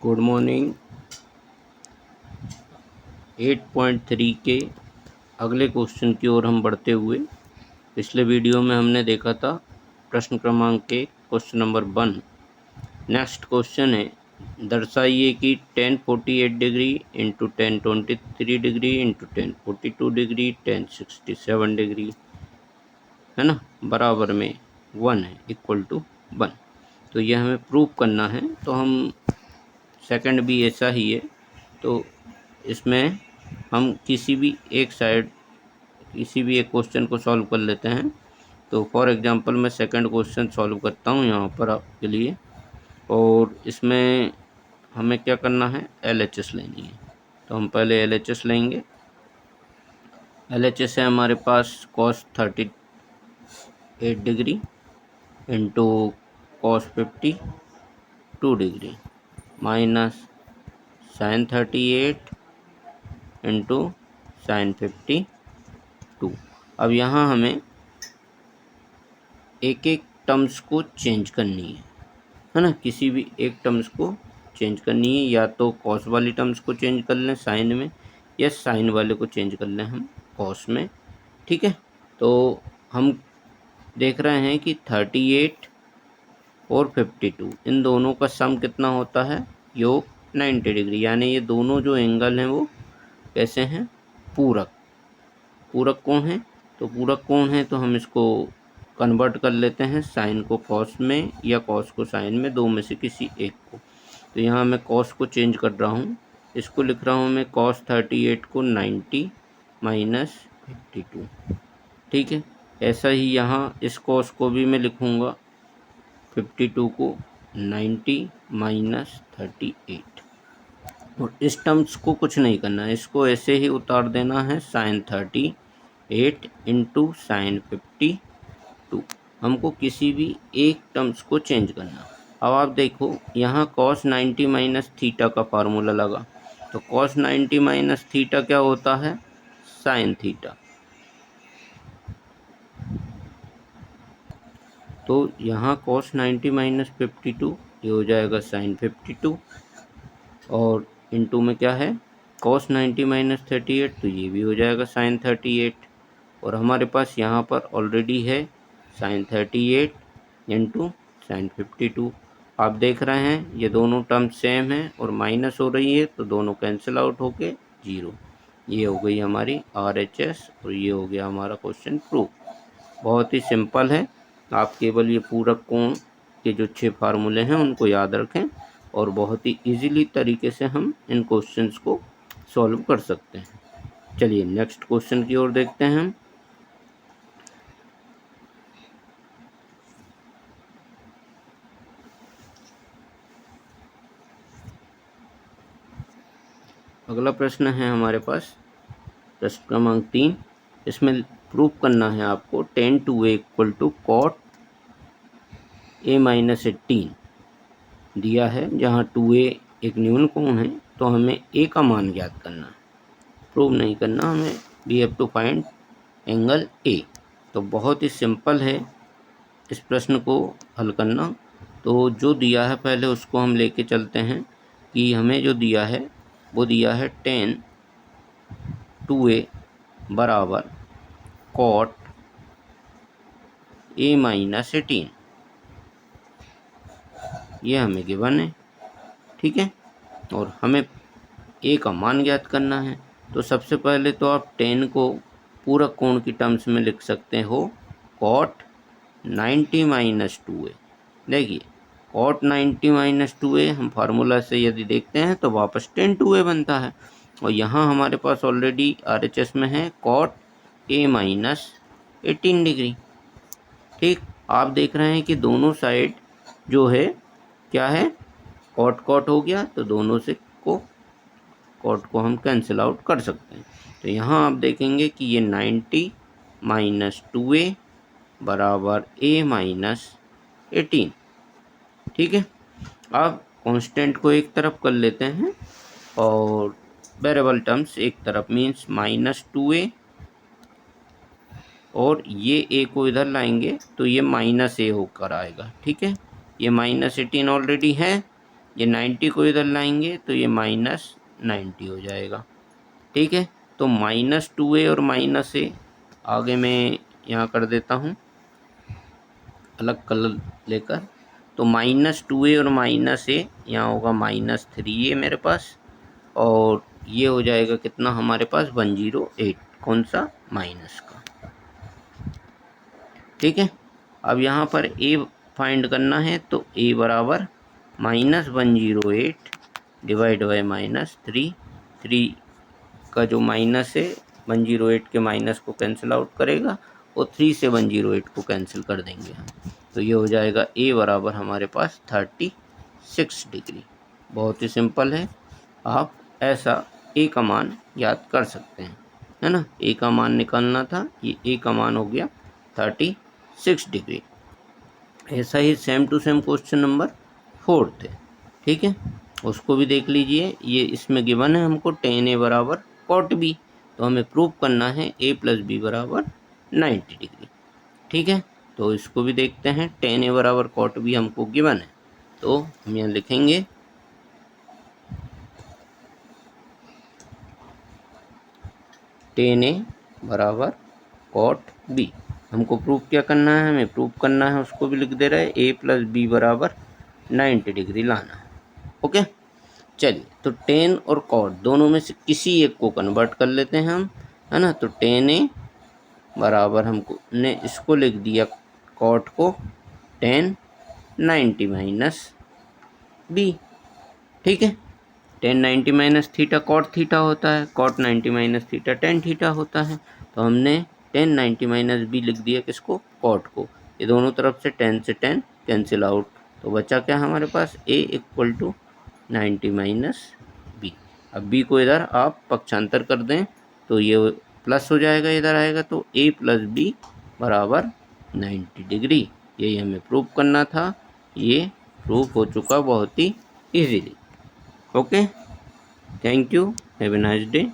Good morning. 8.3 के अगले question की ओर हम बढ़ते हुए, पिछले वीडियो में हमने देखा था प्रश्न क्रमांक के क्वेश्चन नंबर 1। नेक्स्ट क्वेश्चन है, दर्शाइए कि 1048 degree into 1023 degree into 1042 degree 1067 degree है ना, बराबर में 1 है, इक्वल टू 1। तो यह हमें प्रूव करना है। तो हम सेकंड भी ऐसा ही है, तो इसमें हम किसी भी एक क्वेश्चन को सॉल्व कर लेते हैं। तो फॉर एग्जांपल मैं सेकंड क्वेश्चन सॉल्व करता हूँ यहाँ पर आपके लिए, और इसमें हमें क्या करना है, LHS लेनी है। तो हम पहले LHS लेंगे। LHS है हमारे पास cos 38 degree into cos 52 degree minus sin 38 into sin 52। अब यहाँ हमें एक एक टर्म्स को चेंज करनी है ना, किसी भी एक टर्म्स को चेंज करनी है, या तो कॉस वाली टर्म्स को चेंज कर लें साइन में, या साइन वाले को चेंज कर लें हम कॉस में। ठीक है, तो हम देख रहे हैं कि 38 और 52 इन दोनों का सम कितना होता है, योग 90 डिग्री, यानी ये दोनों जो एंगल हैं वो कैसे हैं, पूरक। पूरक कोण है, तो पूरक कोण है तो हम इसको कन्वर्ट कर लेते हैं साइन को कॉस में या कॉस को साइन में, दो में से किसी एक को। तो यहाँ मैं कॉस को चेंज कर रहा हूँ, इसको लिख रहा हूँ मैं cos 38 को 90 माइनस 52। ठीक है, ऐसा ही यहाँ इस कॉस को भी मैं लिखूँगा 52 को 90 माइनस 38, और इस टर्म्स को कुछ नहीं करना है, इसको ऐसे ही उतार देना है sin 38 इंटू साइन 52। हमको किसी भी एक टर्म्स को चेंज करना। अब आप देखो यहाँ cos 90 माइनस थीटा का फार्मूला लगा, तो cos 90 माइनस थीटा क्या होता है, साइन थीटा। तो यहाँ cos 90 माइनस 52 ये हो जाएगा साइन 52, और इनटू में क्या है cos 90 माइनस 38, तो ये भी हो जाएगा साइन 38, और हमारे पास यहाँ पर ऑलरेडी है साइन 38 इंटू साइन 52। आप देख रहे हैं ये दोनों टर्म सेम है और माइनस हो रही है, तो दोनों कैंसिल आउट होके 0। ये हो गई हमारी RHS, और ये हो गया हमारा क्वेश्चन प्रूफ। बहुत ही सिंपल है, आप केवल ये पूरक कोण के जो 6 फार्मूले हैं उनको याद रखें, और बहुत ही इजीली तरीके से हम इन क्वेश्चंस को सॉल्व कर सकते हैं। चलिए नेक्स्ट क्वेश्चन की ओर देखते हैं हम। अगला प्रश्न है हमारे पास प्रश्न क्रमांक 3। इसमें प्रूफ करना है आपको tan 2a equal to cot a minus 18 दिया है, जहाँ 2a एक न्यून कोण है, तो हमें a का मान ज्ञात करना है, प्रूव नहीं करना हमें। We have to find angle a। तो बहुत ही सिंपल है इस प्रश्न को हल करना। तो जो दिया है पहले उसको हम लेके चलते हैं, कि हमें जो दिया है वो दिया है tan 2a बराबर cot a माइनस 18, ये हमें गिवन है। ठीक है, और हमें a का मान ज्ञात करना है। तो सबसे पहले तो आप tan को पूरक कोण की टर्म्स में लिख सकते हो cot 90 माइनस 2a। देखिए cot 90 माइनस 2a हम फार्मूला से यदि देखते हैं तो वापस tan 2a बनता है, और यहाँ हमारे पास ऑलरेडी RHS में है cot a माइनस 18 डिग्री। ठीक, आप देख रहे हैं कि दोनों साइड जो है क्या है, कॉट कॉट हो गया, तो दोनों से कॉट को हम कैंसिल आउट कर सकते हैं। तो यहाँ आप देखेंगे कि ये 90 माइनस 2a बराबर a माइनस 18। ठीक है, अब कांस्टेंट को एक तरफ कर लेते हैं और वेरिएबल टर्म्स एक तरफ, मीन्स माइनस 2a, और ये a को इधर लाएंगे तो ये माइनस a होकर आएगा। ठीक है, ये माइनस 18 ऑलरेडी है, ये 90 को इधर लाएंगे तो ये -90 हो जाएगा। ठीक है, तो -2a और -a आगे मैं यहाँ कर देता हूँ अलग कलर लेकर। तो -2a और -a यहाँ होगा -3a मेरे पास, और ये हो जाएगा कितना हमारे पास 108, कौन सा, माइनस का। ठीक है, अब यहाँ पर a फाइंड करना है, तो a बराबर -108 डिवाइड बाई -3, 3 का जो माइनस है 108 के माइनस को कैंसिल आउट करेगा और 3 से 108 को कैंसिल कर देंगे हम, तो ये हो जाएगा a बराबर हमारे पास 36 डिग्री। बहुत ही सिंपल है, आप ऐसा a का मान याद कर सकते हैं, है ना। a का मान निकालना था, ये a का मान हो गया 36 डिग्री। ऐसा ही same to same question number 4 है। ठीक है, उसको भी देख लीजिए। ये इसमें गिवन है हमको tan a बराबर cot b, तो हमें प्रूव करना है a प्लस बी बराबर 90 डिग्री। ठीक है, तो इसको भी देखते हैं। tan a बराबर cot b हमको गिवन है, तो हम यहाँ लिखेंगे tan a बराबर cot b। हमको प्रूव क्या करना है, हमें प्रूव करना है, उसको भी लिख दे रहे हैं, a प्लस बी बराबर 90 डिग्री लाना है। ओके, चलिए, तो tan और cot दोनों में से किसी एक को कन्वर्ट कर लेते हैं हम, है ना। तो tan a बराबर हमको ने इसको लिख दिया cot को tan 90 माइनस b। ठीक है, tan 90 minus theta cot theta होता है, cot 90 minus theta tan theta होता है, तो हमने tan 90 माइनस b लिख दिया किसको, cot को। ये दोनों तरफ से tan कैंसिल आउट, तो बचा क्या हमारे पास, a इक्वल टू 90 माइनस बी। अब b को इधर आप पक्षांतर कर दें तो ये प्लस हो जाएगा, इधर आएगा, तो a प्लस बी बराबर 90 डिग्री। यही हमें प्रूव करना था, ये प्रूव हो चुका बहुत ही easily. Okay, thank you, have a nice day.